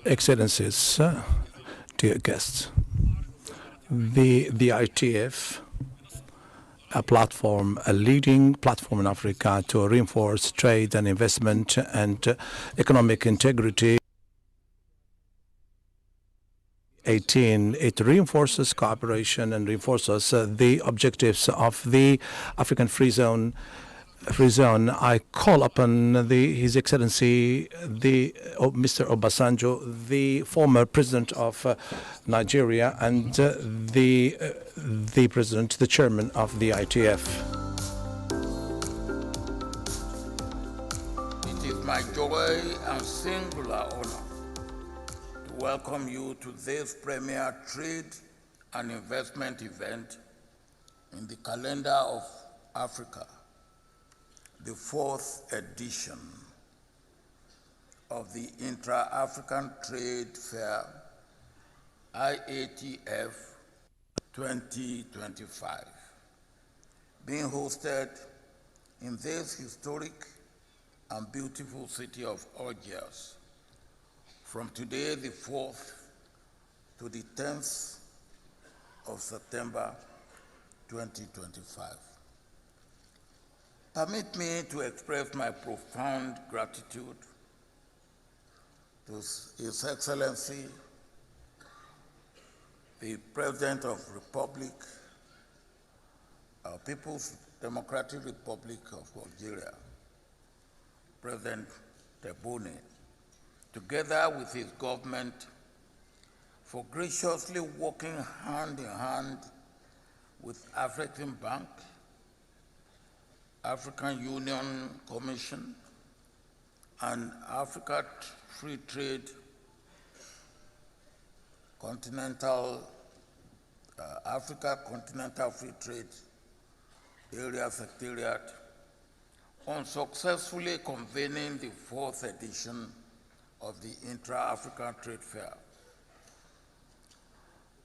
Excellencies, dear guests, the ITF, a leading platform in Africa to reinforce trade and investment and economic integrity. It reinforces cooperation and reinforces the objectives of the African Free Zone. I call upon His Excellency Mr. Obasanjo, the former president of Nigeria, and the president, the chairman of the ITF. It is my joy and singular honor to welcome you to this premier trade and investment event in the calendar of Africa, the 4th edition of the Intra-African Trade Fair, IATF 2025, being hosted in this historic and beautiful city of Algiers from today, the 4th, to the 10th of September 2025. Permit me to express my profound gratitude to His Excellency, the President of People's Democratic Republic of Algeria, President Tebboune, together with his government, for graciously working hand in hand with African Bank, African Union Commission, and Africa Free Trade Africa Continental Free Trade Area Secretariat on successfully convening the 4th edition of the Intra-African Trade Fair.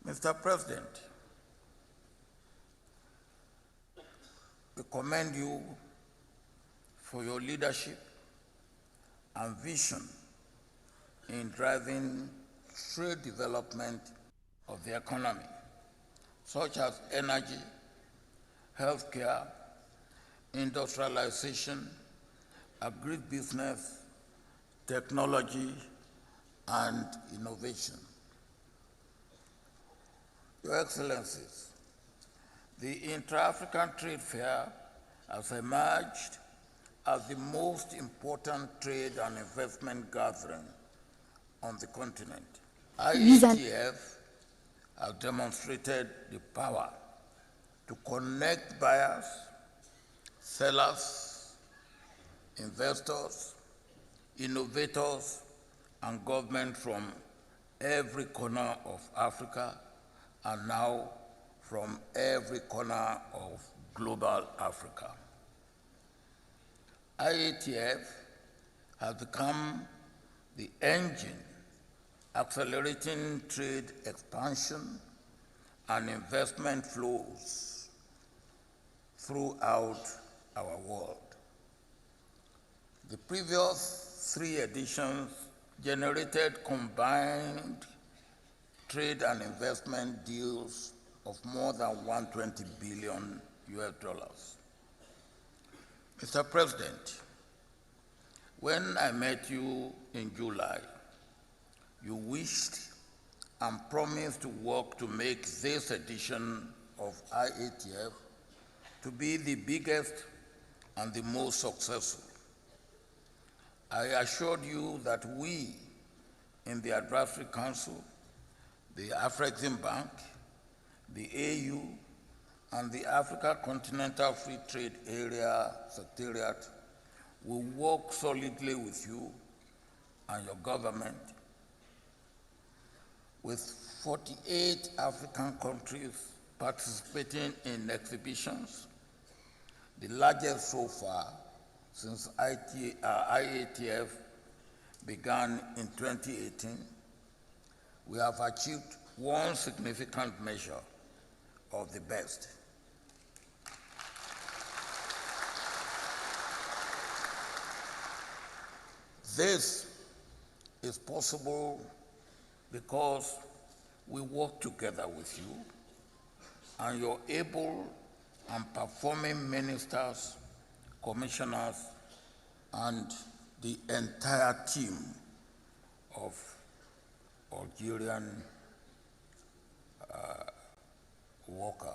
Mr. President, we commend you for your leadership and vision in driving trade development of the economy, such as energy, healthcare, industrialization, agribusiness, technology, and innovation. Your Excellencies, the Intra-African Trade Fair has emerged as the most important trade and investment gathering on the continent. IATF has demonstrated the power to connect buyers, sellers, investors, innovators, and government from every corner of Africa, and now from every corner of global Africa. IATF has become the engine accelerating trade expansion and investment flows throughout our world. The previous 3 editions generated combined trade and investment deals of more than $120 billion. Mr. President, when I met you in July, you wished and promised to work to make this edition of IATF to be the biggest and the most successful. I assured you that we in the Advisory Council, the African Bank, the AU, and the Africa Continental Free Trade Area Secretariat will work solidly with you and your government. With 48 African countries participating in exhibitions, the largest so far since IATF began in 2018, we have achieved one significant measure of the best. This is possible because we work together with you and your able and performing ministers, commissioners, and the entire team of Algerian workers.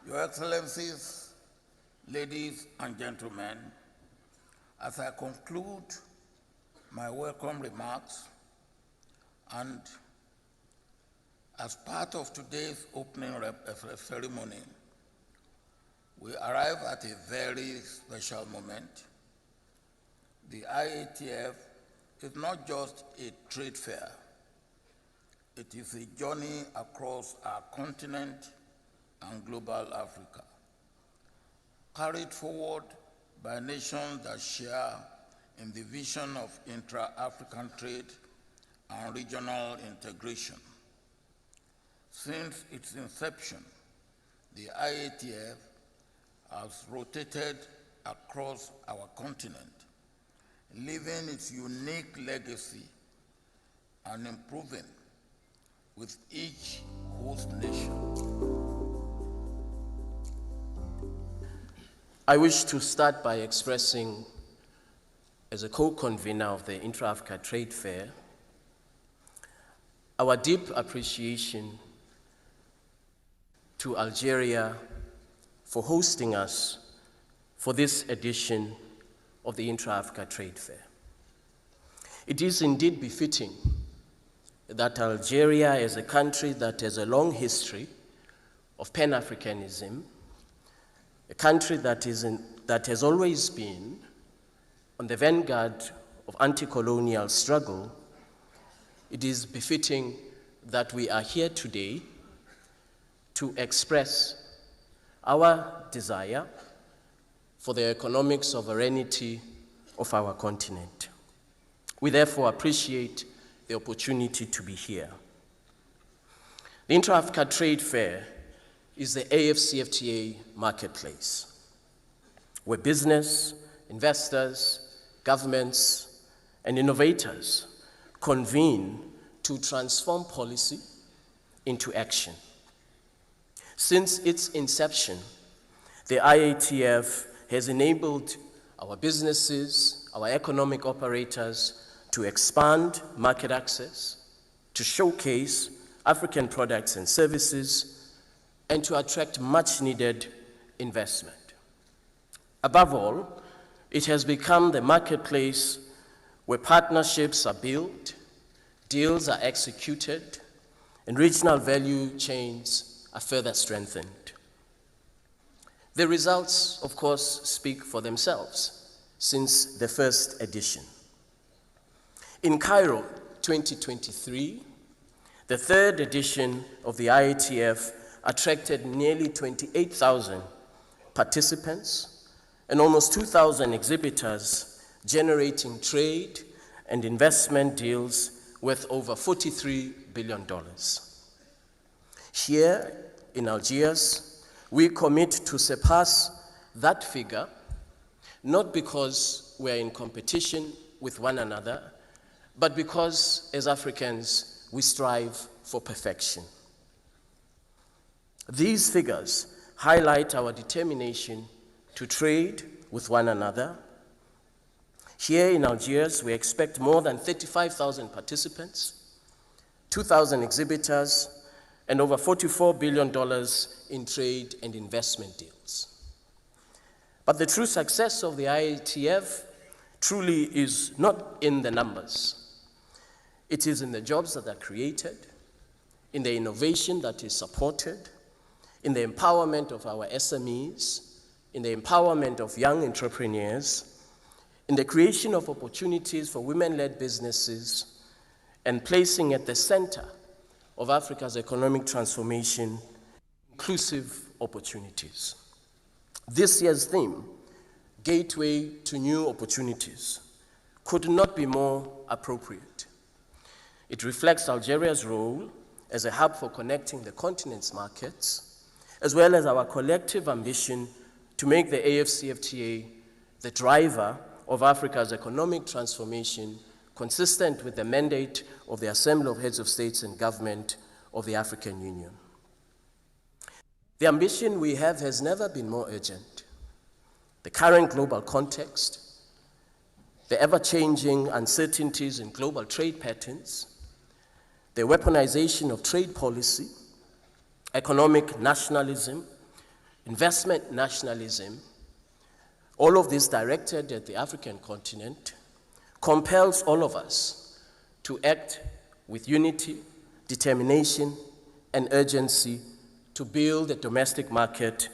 Your Excellencies, ladies and gentlemen, as I conclude my welcome remarks and as part of today's opening ceremony, we arrive at a very special moment. The IATF is not just a trade fair. It is a journey across our continent and global Africa, carried forward by nations that share in the vision of intra-African trade and regional integration. Since its inception, the IATF has rotated across our continent, leaving its unique legacy and improving with each host nation. I wish to start by expressing, as a co-convener of the Intra-Africa Trade Fair, our deep appreciation to Algeria for hosting us for this edition of the Intra-Africa Trade Fair. It is indeed befitting that Algeria is a country that has a long history of Pan-Africanism, a country that has always been on the vanguard of anti-colonial struggle. It is befitting that we are here today to express our desire for the economic sovereignty of our continent. We therefore appreciate the opportunity to be here. The Intra-Africa Trade Fair is the AFCFTA marketplace, where business, investors, governments, and innovators convene to transform policy into action. Since its inception, the IATF has enabled our businesses, our economic operators to expand market access, to showcase African products and services, and to attract much-needed investment. Above all, it has become the marketplace where partnerships are built, deals are executed, and regional value chains are further strengthened. The results, of course, speak for themselves since the first edition. In Cairo 2023, the third edition of the IATF attracted nearly 28,000 participants and almost 2,000 exhibitors, generating trade and investment deals worth over $43 billion. Here in Algiers, we commit to surpass that figure, not because we're in competition with one another, but because as Africans, we strive for perfection. These figures highlight our determination to trade with one another. Here in Algiers, we expect more than 35,000 participants, 2,000 exhibitors, and over $44 billion in trade and investment deals. But the true success of the IATF truly is not in the numbers. It is in the jobs that are created, in the innovation that is supported, in the empowerment of our SMEs, in the empowerment of young entrepreneurs, in the creation of opportunities for women-led businesses, and placing at the center of Africa's economic transformation inclusive opportunities. This year's theme, Gateway to New Opportunities, could not be more appropriate. It reflects Algeria's role as a hub for connecting the continent's markets, as well as our collective ambition to make the AFCFTA the driver of Africa's economic transformation consistent with the mandate of the Assembly of Heads of States and Government of the African Union. The ambition we have has never been more urgent. The current global context, the ever-changing uncertainties in global trade patterns, the weaponization of trade policy, economic nationalism, investment nationalism, all of this directed at the African continent, compels all of us to act with unity, determination, and urgency to build a domestic market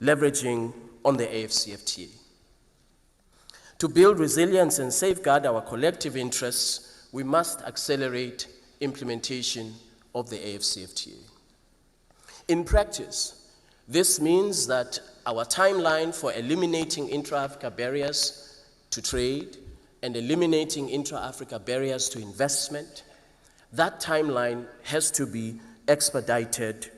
leveraging on the AFCFTA. To build resilience and safeguard our collective interests, we must accelerate implementation of the AFCFTA. In practice, this means that our timeline for eliminating intra-Africa barriers to trade and eliminating intra-Africa barriers to investment, that timeline has to be expedited,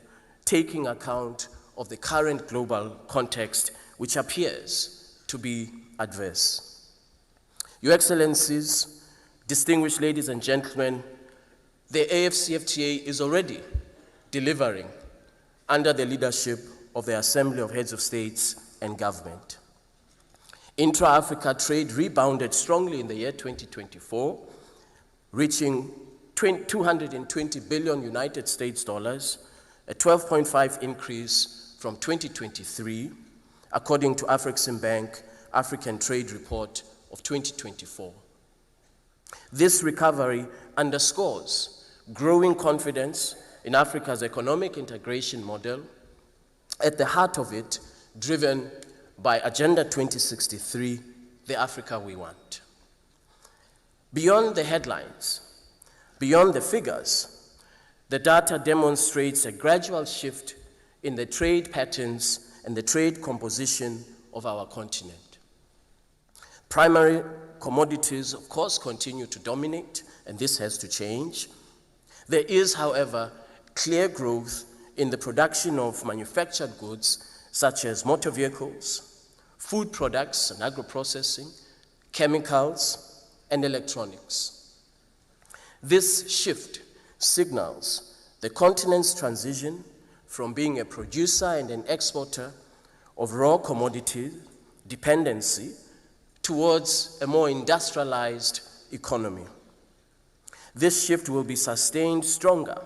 taking account of the current global context, which appears to be adverse. Your Excellencies, distinguished ladies and gentlemen, the AFCFTA is already delivering under the leadership of the Assembly of Heads of States and Government. Intra-Africa trade rebounded strongly in the year 2024, reaching 220 billion United States dollars, a 12.5 increase from 2023, according to Afreximbank African Trade Report of 2024. This recovery underscores growing confidence in Africa's economic integration model, at the heart of it driven by Agenda 2063, the Africa we want. Beyond the headlines, beyond the figures, the data demonstrates a gradual shift in the trade patterns and the trade composition of our continent. Primary commodities, of course, continue to dominate, and this has to change. There is, however, clear growth in the production of manufactured goods such as motor vehicles, food products and agro-processing, chemicals, and electronics. This shift signals the continent's transition from being a producer and an exporter of raw commodity dependency towards a more industrialized economy. This shift will be sustained stronger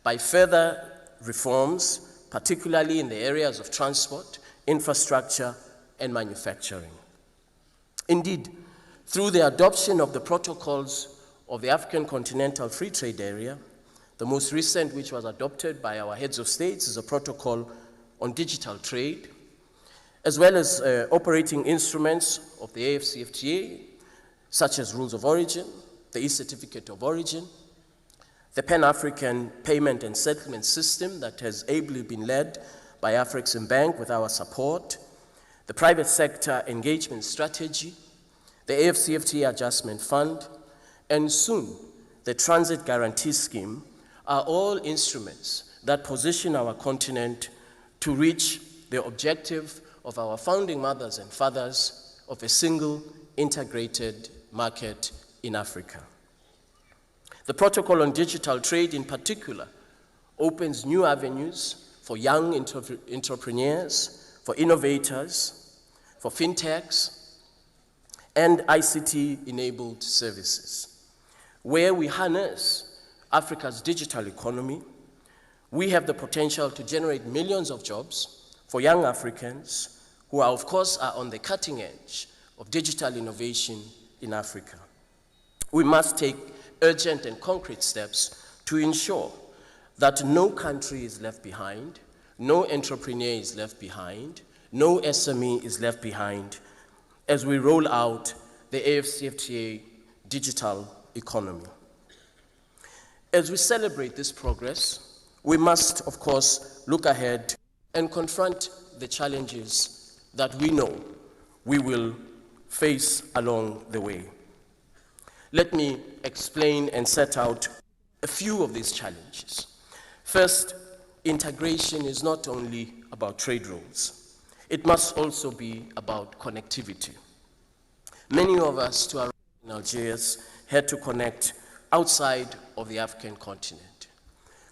by further reforms, particularly in the areas of transport, infrastructure, and manufacturing. Indeed, through the adoption of the protocols of the African Continental Free Trade Area, the most recent, which was adopted by our heads of states, is a protocol on digital trade, as well as operating instruments of the AFCFTA, such as rules of origin, the e-certificate of origin, the Pan-African Payment and Settlement System that has ably been led by Afreximbank with our support, the Private Sector Engagement Strategy, the AFCFTA Adjustment Fund, and soon the Transit Guarantee Scheme are all instruments that position our continent to reach the objective of our founding mothers and fathers of a single integrated market in Africa. The protocol on digital trade in particular opens new avenues for young entrepreneurs, for innovators, for fintechs, and ICT-enabled services. Where we harness Africa's digital economy, we have the potential to generate millions of jobs for young Africans who are, of course, on the cutting edge of digital innovation in Africa. We must take urgent and concrete steps to ensure that no country is left behind, no entrepreneur is left behind, no SME is left behind as we roll out the AFCFTA digital economy. As we celebrate this progress, we must, of course, look ahead and confront the challenges that we know we will face along the way. Let me explain and set out a few of these challenges. First, integration is not only about trade rules. It must also be about connectivity. Many of us to our in Algiers had to connect outside of the African continent.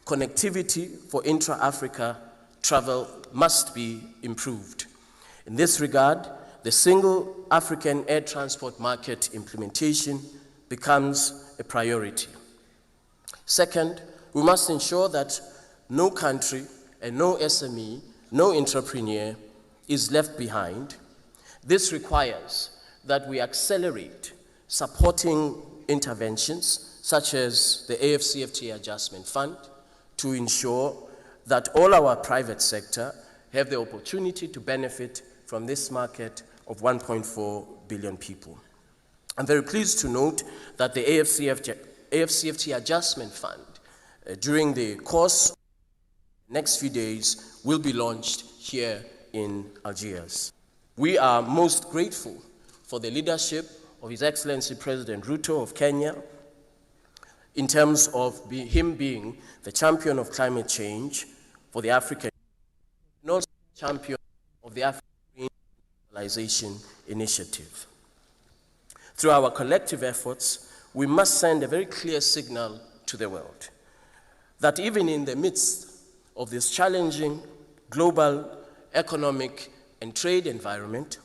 Connectivity for intra-Africa travel must be improved. In this regard, the single African air transport market implementation becomes a priority. Second, we must ensure that no country and no SME, no entrepreneur is left behind. This requires that we accelerate supporting interventions such as the AFCFTA Adjustment Fund to ensure that all our private sector have the opportunity to benefit from this market of 1.4 billion people. I'm very pleased to note that the AFCFTA Adjustment Fund, during the course of the next few days, will be launched here in Algiers. We are most grateful for the leadership of His Excellency President Ruto of Kenya in terms of him being the champion of climate change for the African Union, and also champion of the African Industrialization Initiative. Through our collective efforts, we must send a very clear signal to the world that even in the midst of this challenging global economic and trade environment,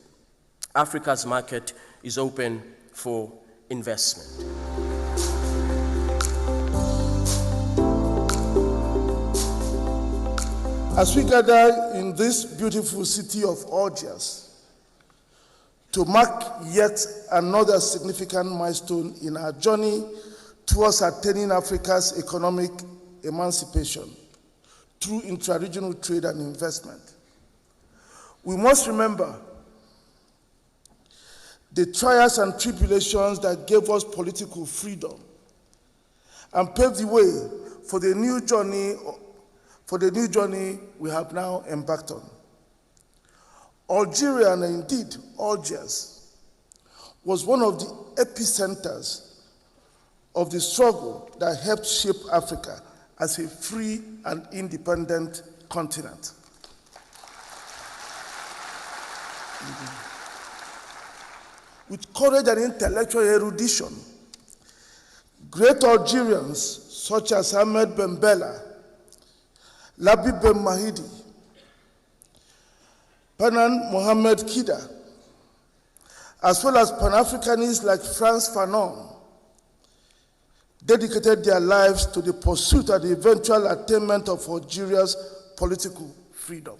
Africa's market is open for investment. As we gather in this beautiful city of Algiers to mark yet another significant milestone in our journey towards attaining Africa's economic emancipation through intra-regional trade and investment, we must remember the trials and tribulations that gave us political freedom and paved the way for the new journey we have now embarked on. Algeria, and indeed Algiers, was one of the epicenters of the struggle that helped shape Africa as a free and independent continent. With courage and intellectual erudition, great Algerians such as Ahmed Ben Bella, Labib Ben Mahidi, Panan Mohamed Kida, as well as Pan-Africanists like Frantz Fanon, dedicated their lives to the pursuit and the eventual attainment of Algeria's political freedom.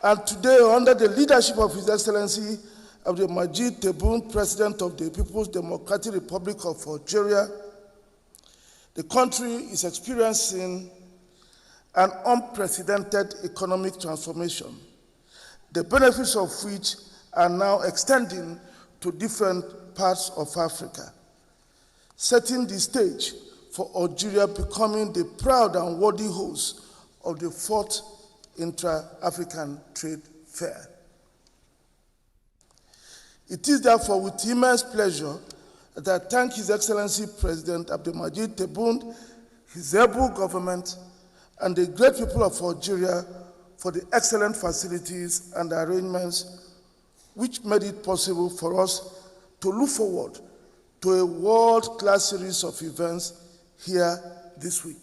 And today, under the leadership of His Excellency Abdelmadjid Tebboune, President of the People's Democratic Republic of Algeria, the country is experiencing an unprecedented economic transformation, the benefits of which are now extending to different parts of Africa, setting the stage for Algeria becoming the proud and worthy host of the 4th Intra-African Trade Fair. It is therefore with immense pleasure that I thank His Excellency President Abdelmadjid Tebboune, his able government, and the great people of Algeria for the excellent facilities and arrangements which made it possible for us to look forward to a world-class series of events here this week.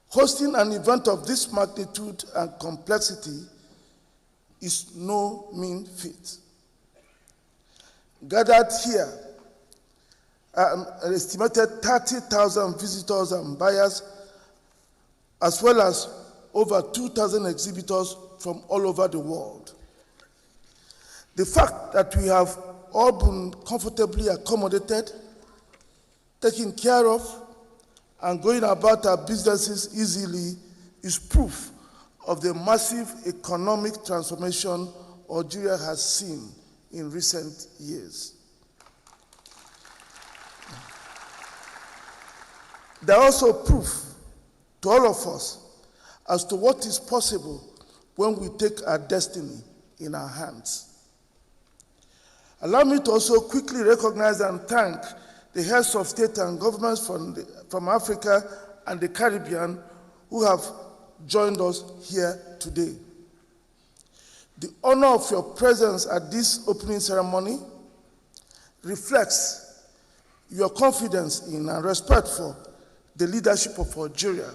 Hosting an event of this magnitude and complexity is no mean feat. Gathered here are an estimated 30,000 visitors and buyers, as well as over 2,000 exhibitors from all over the world. The fact that we have all been comfortably accommodated, taken care of, and going about our businesses easily is proof of the massive economic transformation Algeria has seen in recent years. They are also proof to all of us as to what is possible when we take our destiny in our hands. Allow me to also quickly recognize and thank the heads of state and governments from Africa and the Caribbean who have joined us here today. The honor of your presence at this opening ceremony reflects your confidence in and respect for the leadership of Algeria,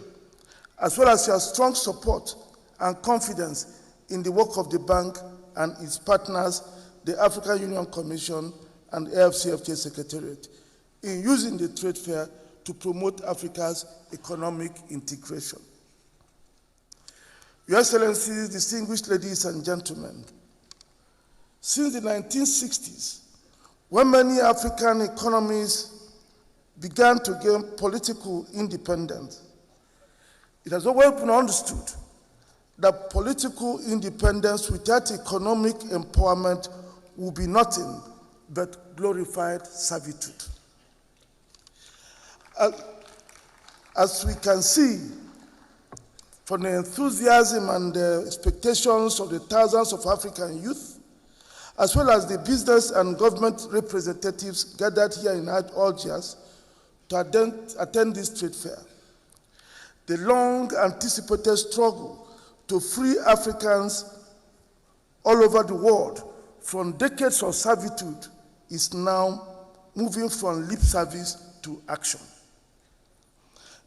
as well as your strong support and confidence in the work of the bank and its partners, the African Union Commission and AFCFTA Secretariat, in using the trade fair to promote Africa's economic integration. Your Excellencies, distinguished ladies and gentlemen, since the 1960s, when many African economies began to gain political independence, it has always been understood that political independence without economic empowerment will be nothing but glorified servitude. As we can see from the enthusiasm and the expectations of the thousands of African youth, as well as the business and government representatives gathered here in Algiers to attend this trade fair, the long-anticipated struggle to free Africans all over the world from decades of servitude is now moving from lip service to action.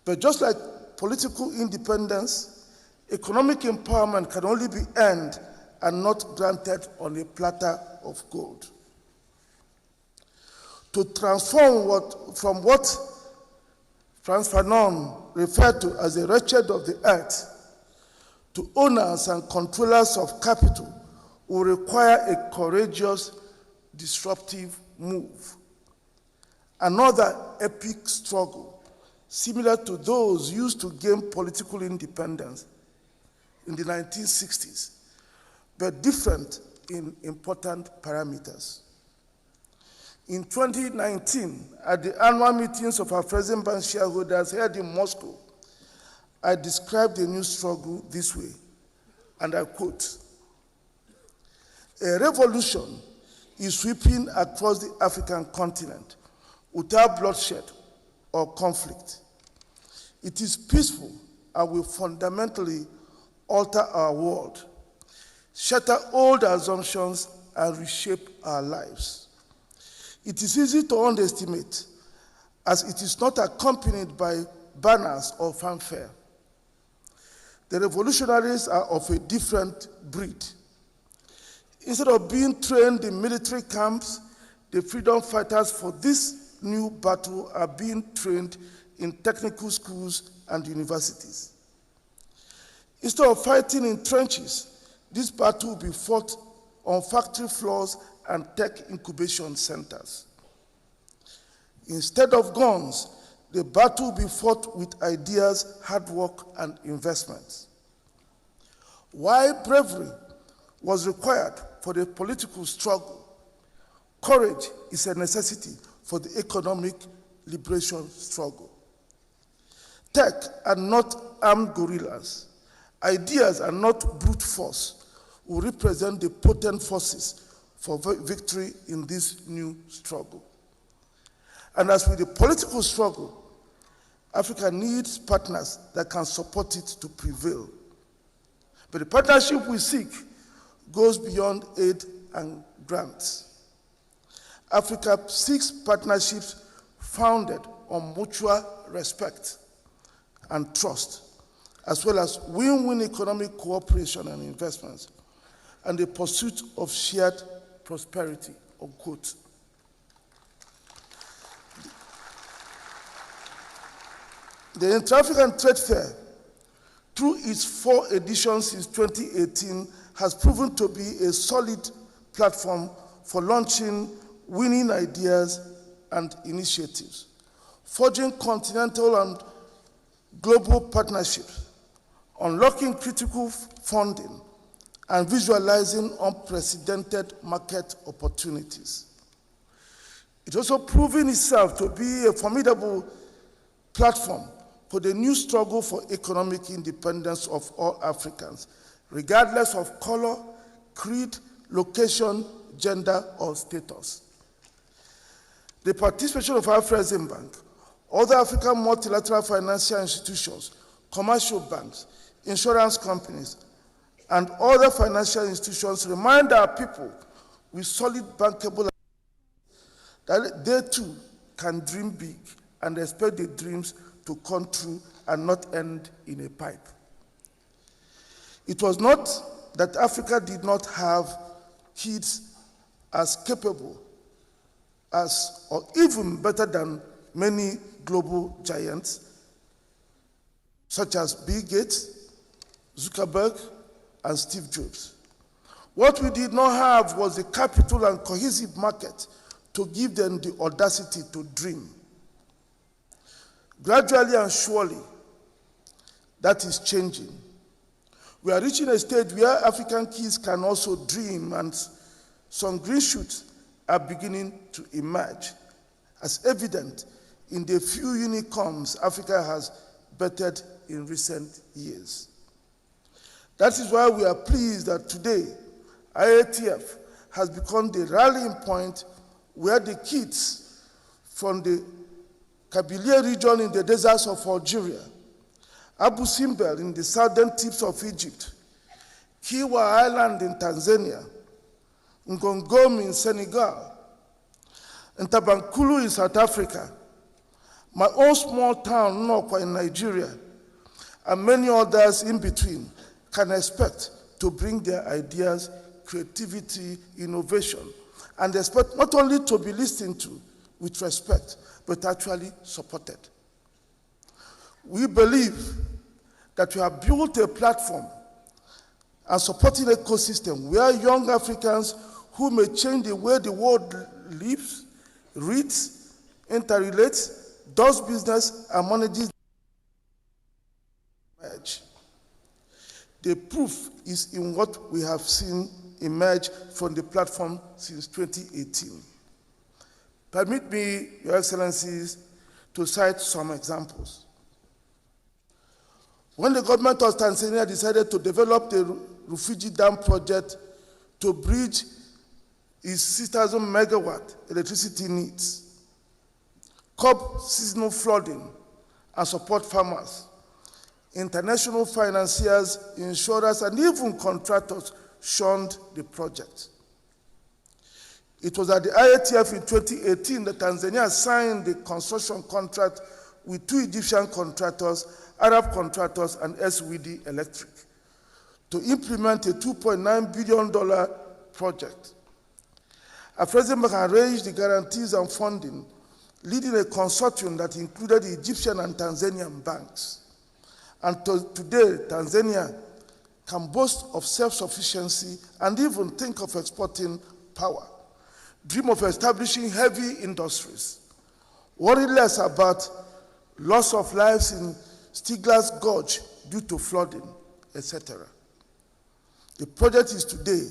But just like political independence, economic empowerment can only be earned and not granted on a platter of gold. To transform from what Frantz Fanon referred to as the wretched of the earth to owners and controllers of capital will require a courageous, disruptive move. Another epic struggle, similar to those used to gain political independence in the 1960s, but different in important parameters. In 2019, at the annual meetings of our President Bank shareholders held in Moscow, I described the new struggle this way, and I quote, "A revolution is sweeping across the African continent without bloodshed or conflict. It is peaceful and will fundamentally alter our world, shatter old assumptions, and reshape our lives. It is easy to underestimate, as it is not accompanied by banners or fanfare. The revolutionaries are of a different breed. Instead of being trained in military camps, the freedom fighters for this new battle are being trained in technical schools and universities. Instead of fighting in trenches, this battle will be fought on factory floors and tech incubation centers. Instead of guns, the battle will be fought with ideas, hard work, and investments. While bravery was required for the political struggle, courage is a necessity for the economic liberation struggle. Tech are not armed guerrillas. Ideas are not brute force, will represent the potent forces for victory in this new struggle. And as with the political struggle, Africa needs partners that can support it to prevail. But the partnership we seek goes beyond aid and grants. Africa seeks partnerships founded on mutual respect and trust, as well as win-win economic cooperation and investments, and the pursuit of shared prosperity, unquote. The Intra-African Trade Fair, through its 4 editions since 2018, has proven to be a solid platform for launching winning ideas and initiatives, forging continental and global partnerships, unlocking critical funding, and visualizing unprecedented market opportunities. It's also proven itself to be a formidable platform for the new struggle for economic independence of all Africans, regardless of color, creed, location, gender, or status. The participation of Afrexim Bank, other African multilateral financial institutions, commercial banks, insurance companies, and other financial institutions remind our people with solid bankable that they too can dream big and expect their dreams to come true and not end in a pipe. It was not that Africa did not have kids as capable as, or even better than, many global giants, such as Bill Gates, Zuckerberg, and Steve Jobs. What we did not have was the capital and cohesive market to give them the audacity to dream. Gradually and surely, that is changing. We are reaching a stage where African kids can also dream, and some green shoots are beginning to emerge, as evident in the few unicorns Africa has bettered in recent years. That is why we are pleased that today, IATF has become the rallying point where the kids from the Kabylie region in the deserts of Algeria, Abu Simbel in the southern tips of Egypt, Kiwa Island in Tanzania, Ngongom in Senegal, and Tabankulu in South Africa, my own small town, Nokwa in Nigeria, and many others in between can expect to bring their ideas, creativity, innovation, and expect not only to be listened to with respect, but actually supported. We believe that we have built a platform and supporting ecosystem where young Africans who may change the way the world lives, reads, interrelates, does business, and manages. The proof is in what we have seen emerge from the platform since 2018. Permit me, Your Excellencies, to cite some examples. When the government of Tanzania decided to develop the Rufiji Dam project to bridge its 6,000 megawatt electricity needs, curb seasonal flooding, and support farmers, international financiers, insurers, and even contractors shunned the project. It was at the IATF in 2018 that Tanzania signed the construction contract with 2 Egyptian contractors, Arab contractors, and SWD Electric, to implement a $2.9 billion project. Afreximbank arranged the guarantees and funding, leading a consortium that included the Egyptian and Tanzanian banks. And today, Tanzania can boast of self-sufficiency and even think of exporting power, dream of establishing heavy industries, worry less about loss of lives in Stigler's Gorge due to flooding, etc. The project is today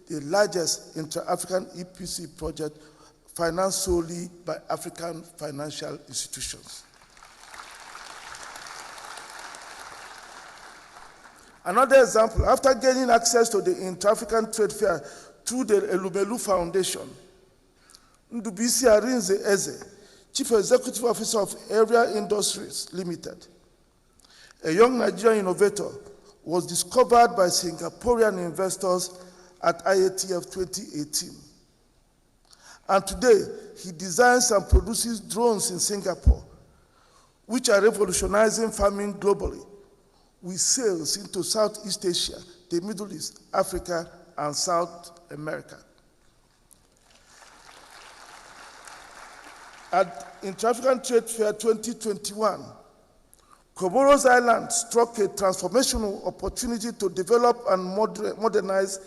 the largest intra-African EPC project financed solely by African financial institutions. Another example, after gaining access to the Intra-African Trade Fair through the Elumelu Foundation, Ndubisi Arinze Eze, Chief Executive Officer of Area Industries Limited, a young Nigerian innovator, was discovered by Singaporean investors at IATF 2018. And today, he designs and produces drones in Singapore, which are revolutionizing farming globally, with sales into Southeast Asia, the Middle East, Africa, and South America. At Intra-African Trade Fair 2021, Comoros Island struck a transformational opportunity to develop and modernize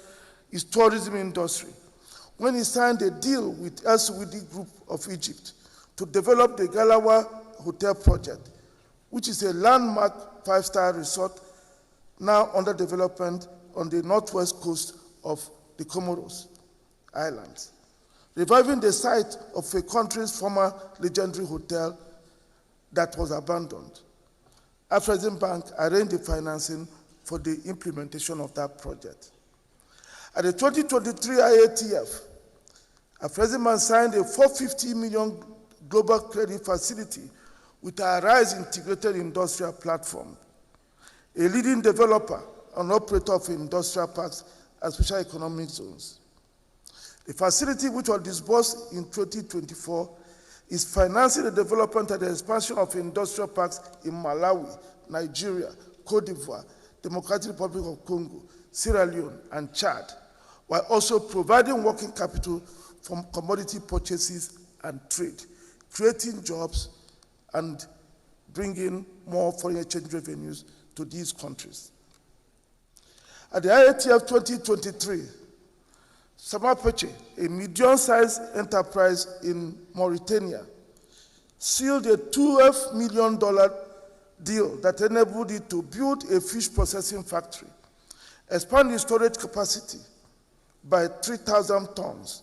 its tourism industry when he signed a deal with SWD Group of Egypt to develop the Galawa Hotel project, which is a landmark 5-star resort now under development on the northwest coast of the Comoros Islands, reviving the site of a country's former legendary hotel that was abandoned. Afreximbank arranged the financing for the implementation of that project. At the 2023 IATF, Afreximbank signed a $450 million global credit facility with our RISE integrated industrial platform, a leading developer and operator of industrial parks and special economic zones. The facility, which was disbursed in 2024, is financing the development and the expansion of industrial parks in Malawi, Nigeria, Cote d'Ivoire, Democratic Republic of Congo, Sierra Leone, and Chad, while also providing working capital from commodity purchases and trade, creating jobs and bringing more foreign exchange revenues to these countries. At the IATF 2023, Samapeche, a medium-sized enterprise in Mauritania, sealed a $12 million deal that enabled it to build a fish processing factory, expand its storage capacity by 3,000 tons,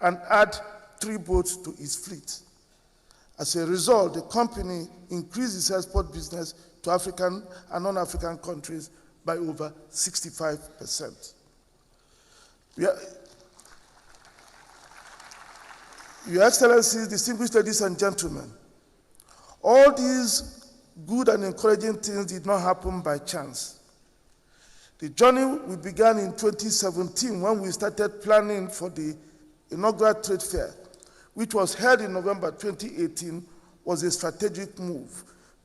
and add 3 boats to its fleet. As a result, the company increased its export business to African and non-African countries by over 65%. Your Excellencies, distinguished ladies and gentlemen, all these good and encouraging things did not happen by chance. The journey we began in 2017 when we started planning for the inaugural trade fair, which was held in November 2018, was a strategic move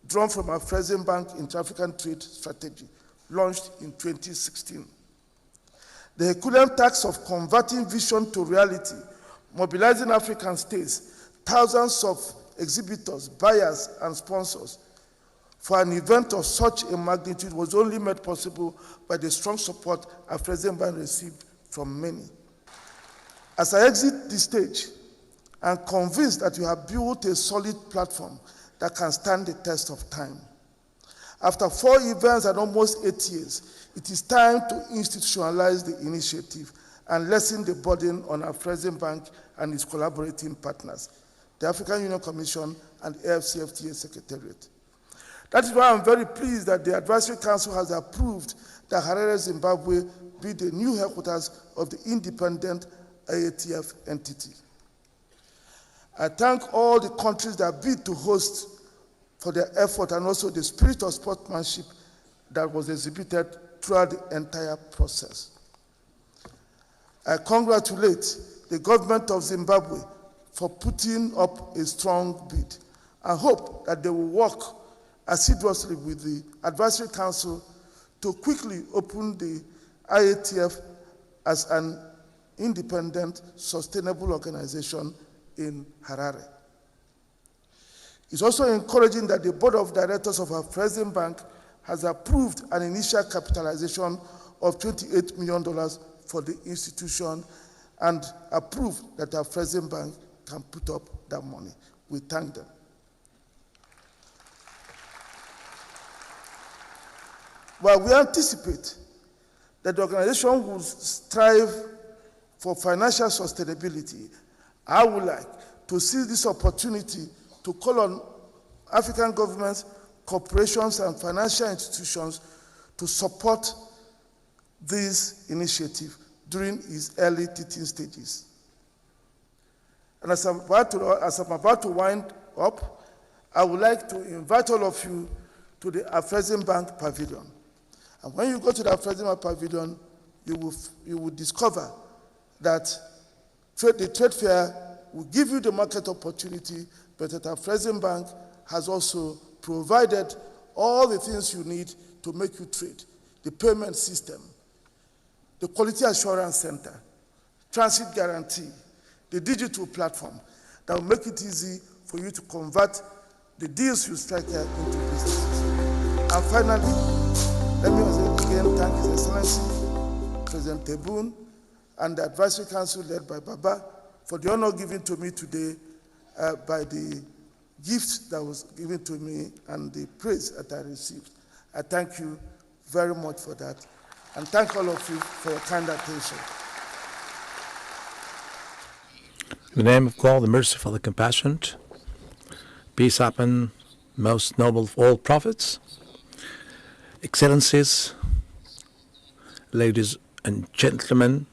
drawn from our Afreximbank Intra-African Trade Strategy, launched in 2016. The Herculean task of converting vision to reality, mobilizing African states, thousands of exhibitors, buyers, and sponsors for an event of such a magnitude was only made possible by the strong support Afreximbank received from many. As I exit the stage, I'm convinced that you have built a solid platform that can stand the test of time. After 4 events and almost 8 years, it is time to institutionalize the initiative and lessen the burden on Afreximbank and its collaborating partners, the African Union Commission and AFCFTA Secretariat. That is why I'm very pleased that the Advisory Council has approved that Harare, Zimbabwe be the new headquarters of the independent IATF entity. I thank all the countries that bid to host for their effort and also the spirit of sportsmanship that was exhibited throughout the entire process. I congratulate the government of Zimbabwe for putting up a strong bid and hope that they will work assiduously with the Advisory Council to quickly open the IATF as an independent, sustainable organization in Harare. It's also encouraging that the Board of Directors of Afreximbank has approved an initial capitalization of $28 million for the institution and approved that Afreximbank can put up that money. We thank them. While we anticipate that the organization will strive for financial sustainability, I would like to seize this opportunity to call on African governments, corporations, and financial institutions to support this initiative during its early teething stages. And as I'm about to wind up, I would like to invite all of you to the Afreximbank Pavilion. And when you go to the Afreximbank Pavilion, you will discover that the trade fair will give you the market opportunity, but that Afreximbank has also provided all the things you need to make you trade: the payment system, the quality assurance center, transit guarantee, the digital platform that will make it easy for you to convert the deals you strike here into businesses. And finally, let me again thank His Excellency President Tebboune and the Advisory Council led by Baba for the honor given to me today by the gift that was given to me and the praise that I received. I thank you very much for that, and thank all of you for your kind attention. In the name of God, the merciful, the compassionate, peace happen, most noble of all prophets, Excellencies, ladies and gentlemen,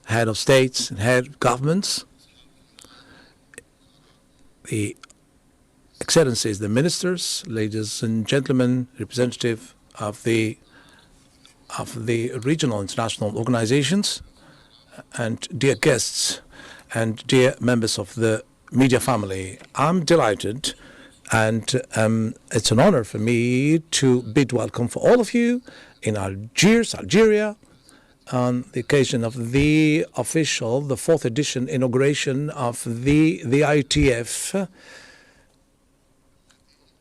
head of states and head of governments, the Excellencies, the ministers, ladies and gentlemen, representative of the of the regional international organizations, and dear guests and dear members of the media family, I'm delighted and it's an honor for me to bid welcome for all of you in Algiers, Algeria, on the occasion of the official, the 4th edition inauguration of the IATF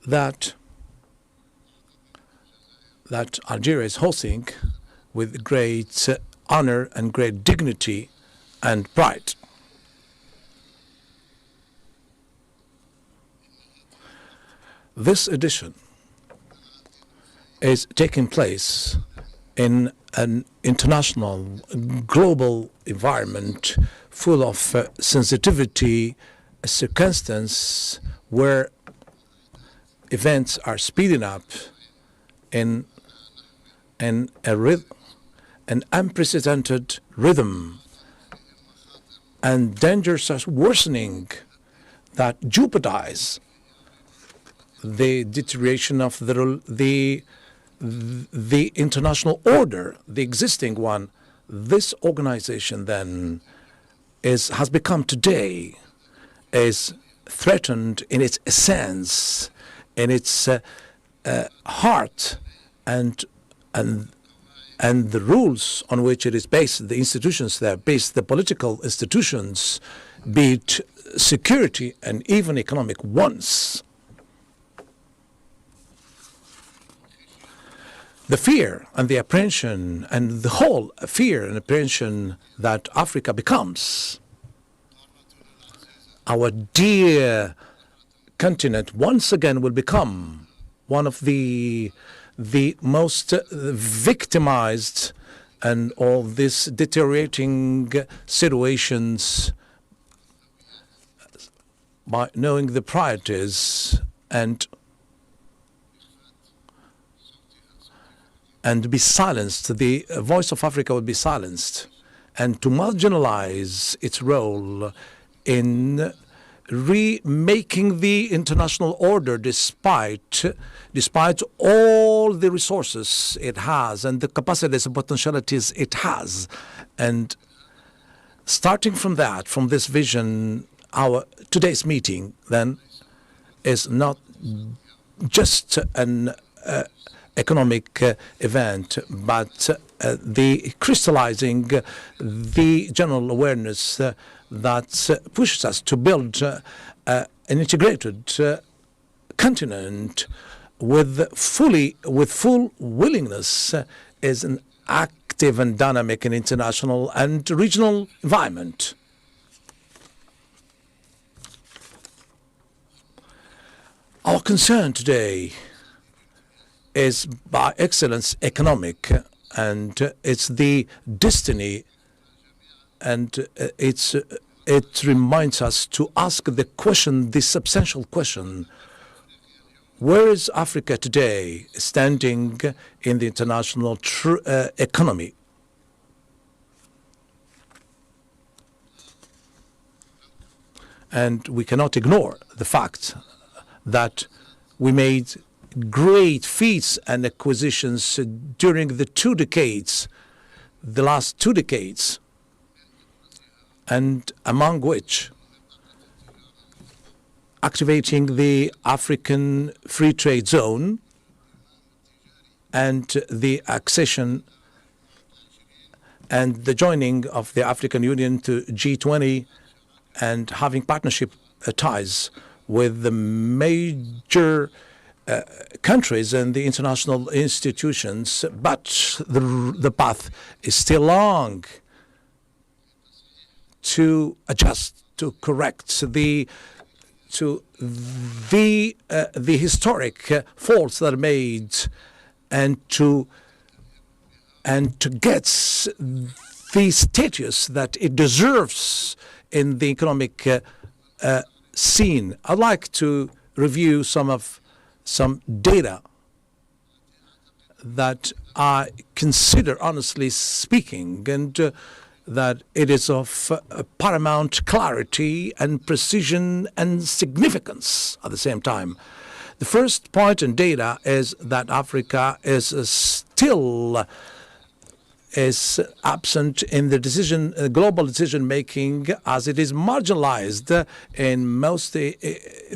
that Algeria is hosting with great honor and great dignity and pride. This edition is taking place in an international, global environment full of sensitivity, a circumstance where events are speeding up in an unprecedented rhythm, and dangers are worsening that jeopardize the deterioration of the international order, the existing one. This organization then has become today is threatened in its essence, in its heart, and the rules on which it is based, the institutions that are based, the political institutions, be it security and even economic ones. The fear and the apprehension and the whole fear and apprehension that Africa becomes our dear continent once again will become one of the most victimized and all these deteriorating situations by knowing the priorities and be silenced. The voice of Africa will be silenced, and to marginalize its role in remaking the international order despite all the resources it has and the capacities and potentialities it has. And starting from that, from this vision, our today's meeting then is not just an economic event, but the crystallizing the general awareness that pushes us to build an integrated continent with full willingness is an active and dynamic and international and regional environment. Our concern today is by excellence economic, and it's the destiny, and it reminds us to ask the question, the substantial question: where is Africa today standing in the international economy? And we cannot ignore the fact that we made great feats and acquisitions during the last 2 decades, and among which activating the African Free Trade Zone and the accession and the joining of the African Union to G20 and having partnership ties with the major countries and the international institutions, but the path is still long to adjust, to correct the historic faults that are made, and to get the status that it deserves in the economic scene. I'd like to review some data that I consider, honestly speaking, and that it is of paramount clarity and precision and significance at the same time. The first point in data is that Africa is still is absent in the global decision making, as it is marginalized in most the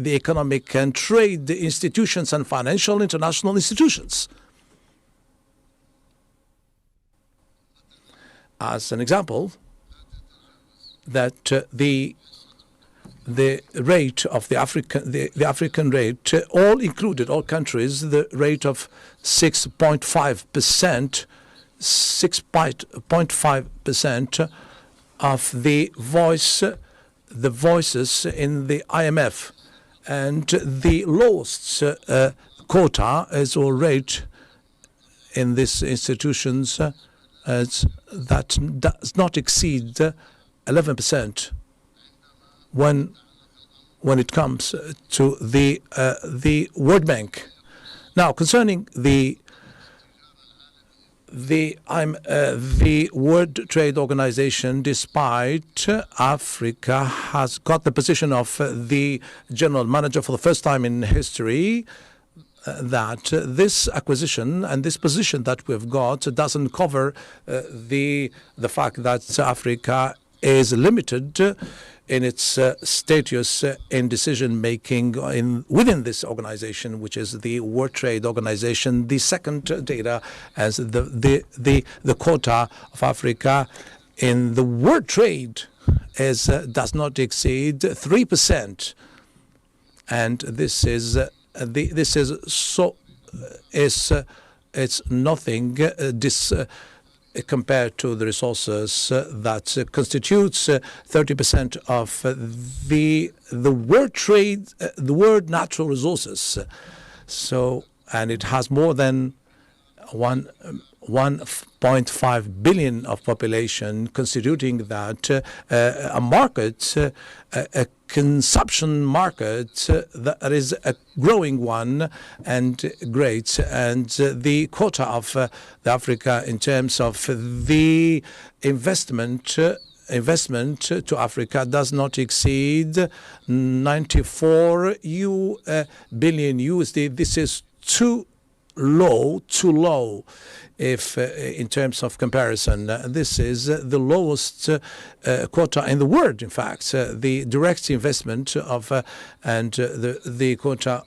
economic and trade institutions and financial international institutions. As an example, that the rate of the African rate, all included, all countries, the rate of 6.5%, 6.5% of the voices in the IMF, and the lowest quota is or rate in these institutions that does not exceed 11% when it comes to the World Bank. Now, concerning the World Trade Organization, despite Africa has got the position of the general manager for the first time in history, that this acquisition and this position that we've got doesn't cover the fact that Africa is limited in its status in decision making within this organization, which is the World Trade Organization. The second data as the quota of Africa in the world trade does not exceed 3%, and this is it's nothing compared to the resources that constitutes 30% of the world trade, the world natural resources. So, and it has more than 1.5 billion of population, constituting that a market, a consumption market that is a growing one and great. And the quota of the Africa in terms of the investment to Africa does not exceed 94 billion USD. This is too low if in terms of comparison. This is the lowest quota in the world. In fact, the direct investment of and the quota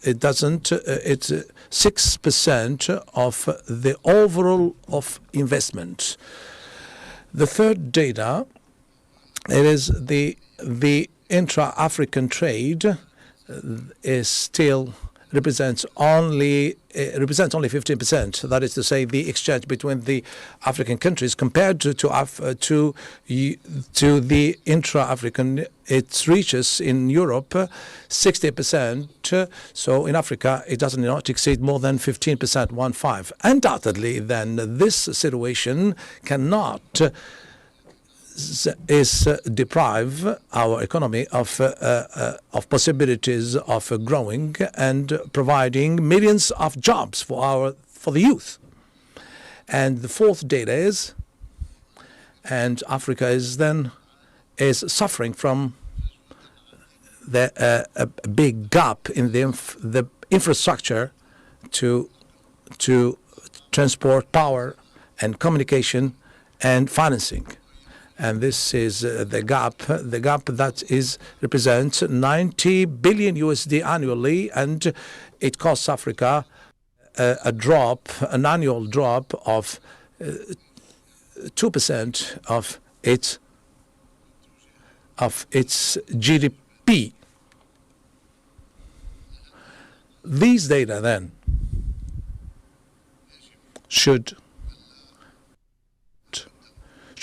it's 6% of the overall of investment. The third data, it is the intra-African trade is still represents only 15%. That is to say, the exchange between the African countries compared to the intra-African, it reaches in Europe 60%. So in Africa, it does not exceed more than 15%, 1.5. Undoubtedly, then this situation cannot deprive our economy of possibilities of growing and providing millions of jobs for the youth. And the fourth data is, and Africa is suffering from a big gap in the infrastructure to transport, power, and communication and financing. And this is the gap that represents 90 billion USD annually, and it costs Africa an annual drop of 2% of its GDP. These data then should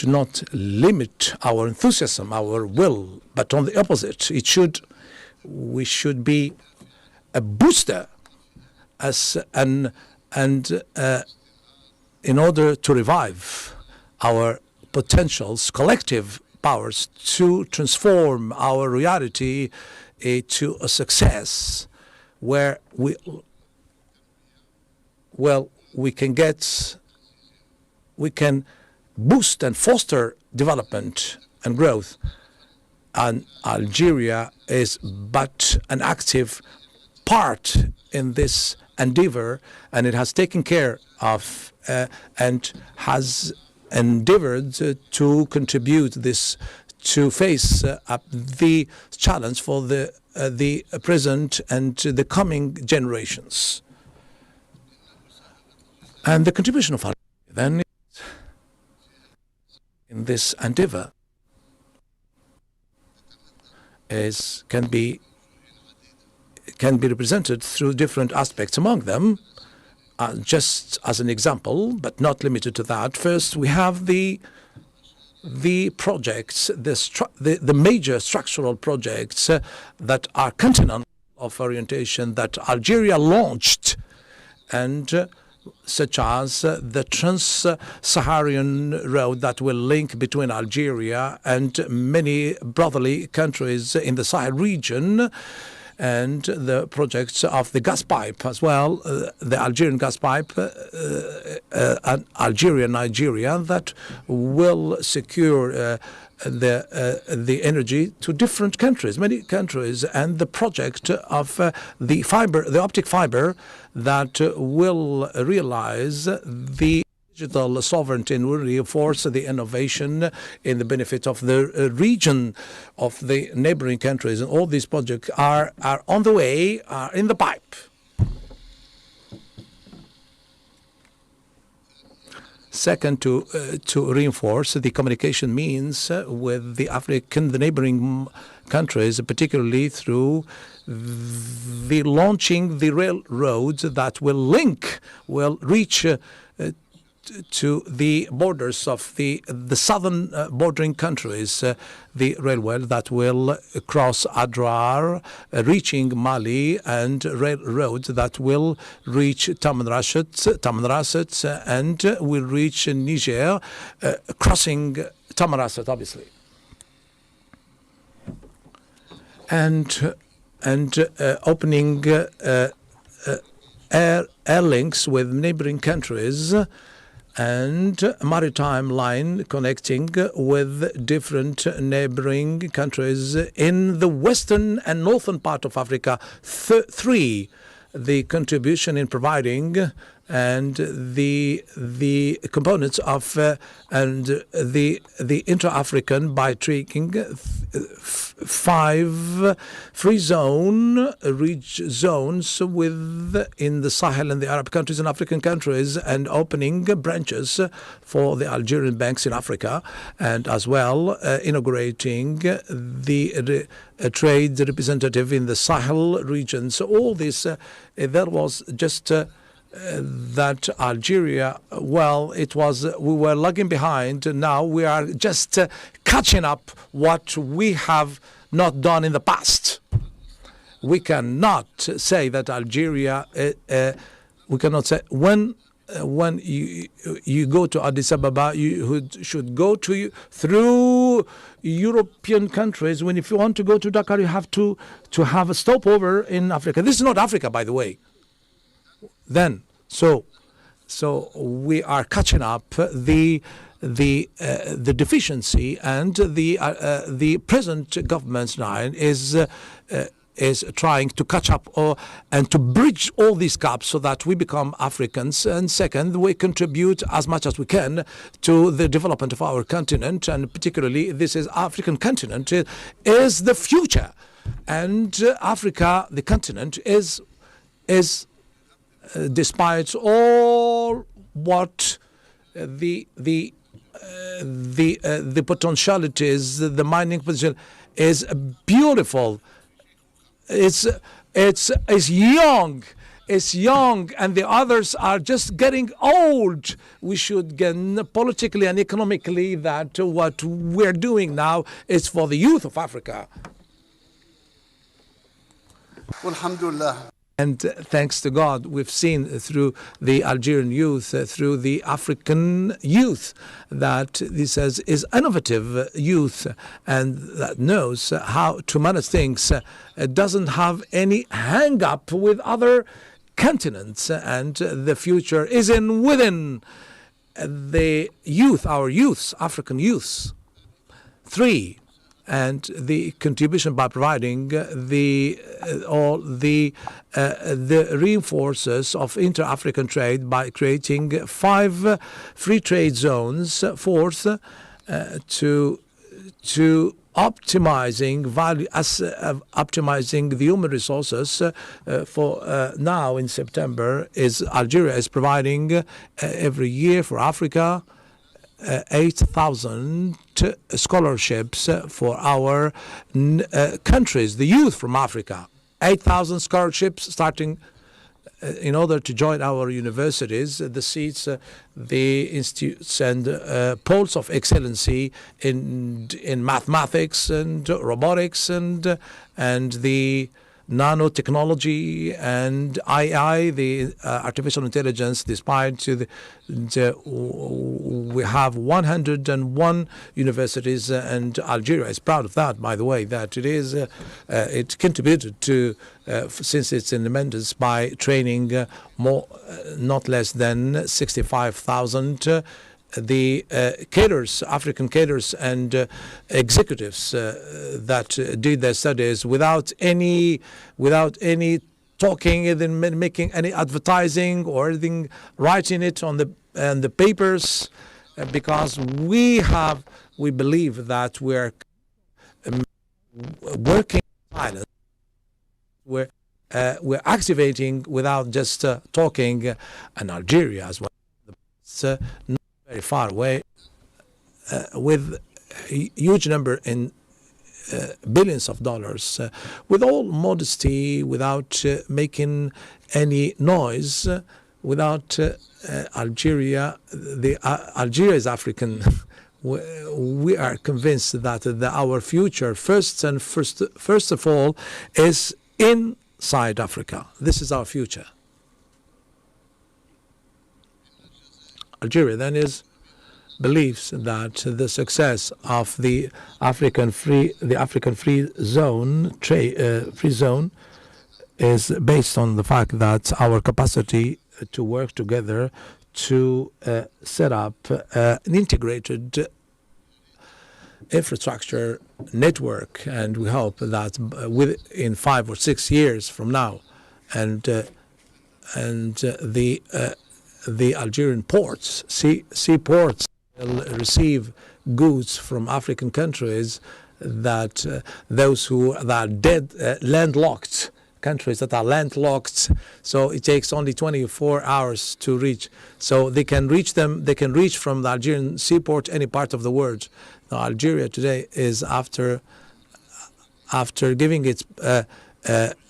not limit our enthusiasm, our will, but on the opposite, we should be a booster in order to revive our potentials, collective powers, to transform our reality to a success where we can boost and foster development and growth. And Algeria is but an active part in this endeavor, and it has taken care of and has endeavored to contribute this to face up the challenge for the present and the coming generations. And the contribution of Algeria then in this endeavor can be represented through different aspects. Among them, just as an example, but not limited to that, first we have the projects, the major structural projects that are continental of orientation that Algeria launched, and such as the Trans-Saharan road that will link between Algeria and many brotherly countries in the Sahel region, and the projects of the gas pipe as well, the Algerian gas pipe, Algeria, Nigeria, that will secure the energy to different countries, many countries, and the project of the optic fiber that will realize the digital sovereignty and will reinforce the innovation in the benefit of the region of the neighboring countries. And all these projects are on the way, are in the pipe. Second, to reinforce the communication means with the neighboring countries, particularly through the launching the railroads that will reach to the borders of the southern bordering countries, the railway that will cross Adrar, reaching Mali, and railroads that will reach Tamanrasset, and will reach Niger, crossing Tamanrasset, obviously. And opening air links with neighboring countries, and a maritime line connecting with different neighboring countries in the western and northern part of Africa. Three, the contribution in providing and the components of and the intra-African by treating 5 free zone zones in the Sahel and the Arab countries and African countries, and opening branches for the Algerian banks in Africa, and as well inaugurating the trade representative in the Sahel region. So all this, that was just that Algeria, well, we were lagging behind. Now we are just catching up what we have not done in the past. We cannot say that Algeria, we cannot say when you go to Addis Ababa, you should go through European countries. If you want to go to Dakar, you have to have a stopover in Africa. This is not Africa, by the way. Then, so we are catching up the deficiency, and the present government's line is trying to catch up and to bridge all these gaps so that we become Africans. And second, we contribute as much as we can to the development of our continent, and particularly this is African continent is the future, and Africa, the continent, is despite all what the potentialities, the mining potential is beautiful. It's young. It's young, and the others are just getting old. We should gain politically and economically that what we're doing now is for the youth of Africa. Alhamdulillah. And thanks to God, we've seen through the Algerian youth, through the African youth, that this is innovative youth and that knows how to manage things. It doesn't have any hang-up with other continents, and the future is within the youth, our youths, African youths. 3, and the contribution by providing all the reinforces of inter-African trade by creating 5 free trade zones. Fourth, to optimizing value, optimizing the human resources. For now in September, Algeria is providing every year for Africa 8,000 scholarships for our countries, the youth from Africa. 8,000 scholarships starting in order to join our universities, the seats, the institutes and poles of excellency in mathematics and robotics and the nanotechnology and AI, the artificial intelligence. Despite we have 101 universities, and Algeria is proud of that, by the way, that it contributed to since its independence by training not less than 65,000 the cadres, African cadres and executives that did their studies without any talking and making any advertising or anything, writing it on the papers, because we believe that we're working in silence. We're activating without just talking, and Algeria as well. It's not very far away, with a huge number in billions of dollars, with all modesty, without making any noise, without Algeria. Algeria is African. We are convinced that our future, first of all, is inside Africa. This is our future. Algeria then believes that the success of the African free zone is based on the fact that our capacity to work together to set up an integrated infrastructure network, and we hope that in 5 or 6 years from now, and the Algerian ports, seaports, will receive goods from African countries, that those who are landlocked countries that are landlocked, so it takes only 24 hours to reach. So they can reach them. They can reach from the Algerian seaport any part of the world. Now, Algeria today is after giving its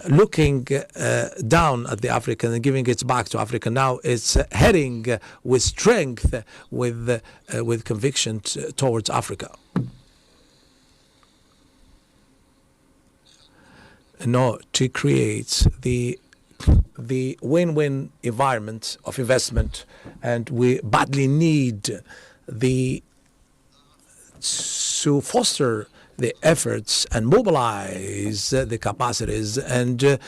looking down at the African and giving its back to Africa. Now it's heading with strength, with conviction towards Africa. To create the win-win environment of investment, and we badly need to foster the efforts and mobilize the capacities, and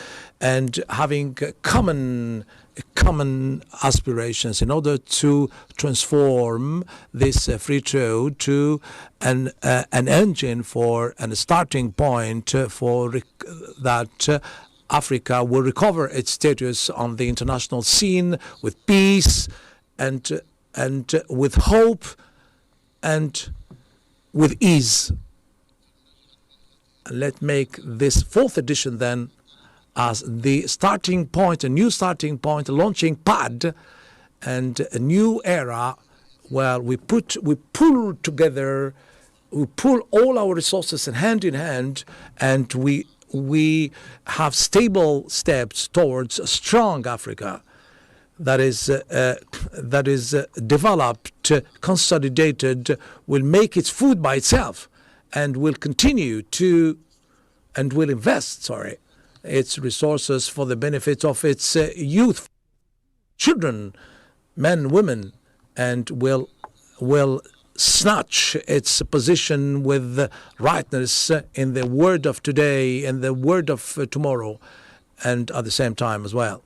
having common aspirations in order to transform this free trade to an engine for and a starting point for that Africa will recover its status on the international scene with peace and with hope and with ease. Let's make this 4th edition then as the starting point, a new starting point, a launching pad, and a new era where we pull together, we pull all our resources hand in hand, and we have stable steps towards a strong Africa that is developed, consolidated, will make its food by itself, and will continue to, and will invest, its resources for the benefit of its youth, children, men, women, and will snatch its position with rightness in the word of today and the word of tomorrow, and at the same time as well.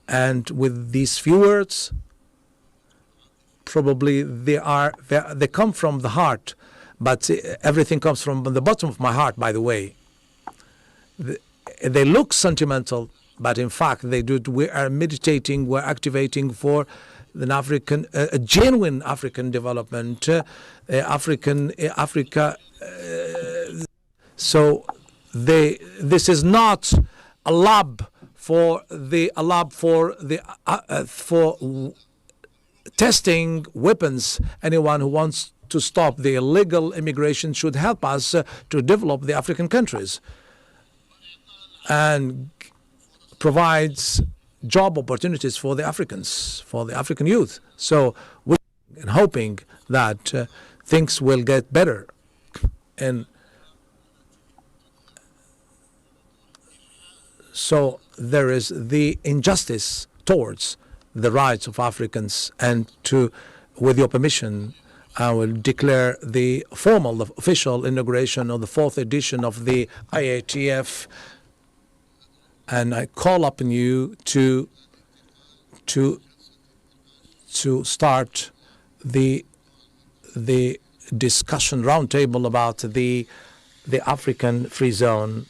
And with these few words, probably they come from the heart. but everything comes from the bottom of my heart, by the way. They look sentimental, but in fact we are meditating, we're activating for a genuine African development, Africa. So this is not a lab for testing weapons. Anyone who wants to stop the illegal immigration should help us to develop the African countries and provides job opportunities for the Africans, for the African youth. So we're hoping that things will get better. And so there is the injustice towards the rights of Africans, and with your permission, I will declare the official inauguration of the 4th edition of the IATF, and I call upon you to start the discussion roundtable about the African free zone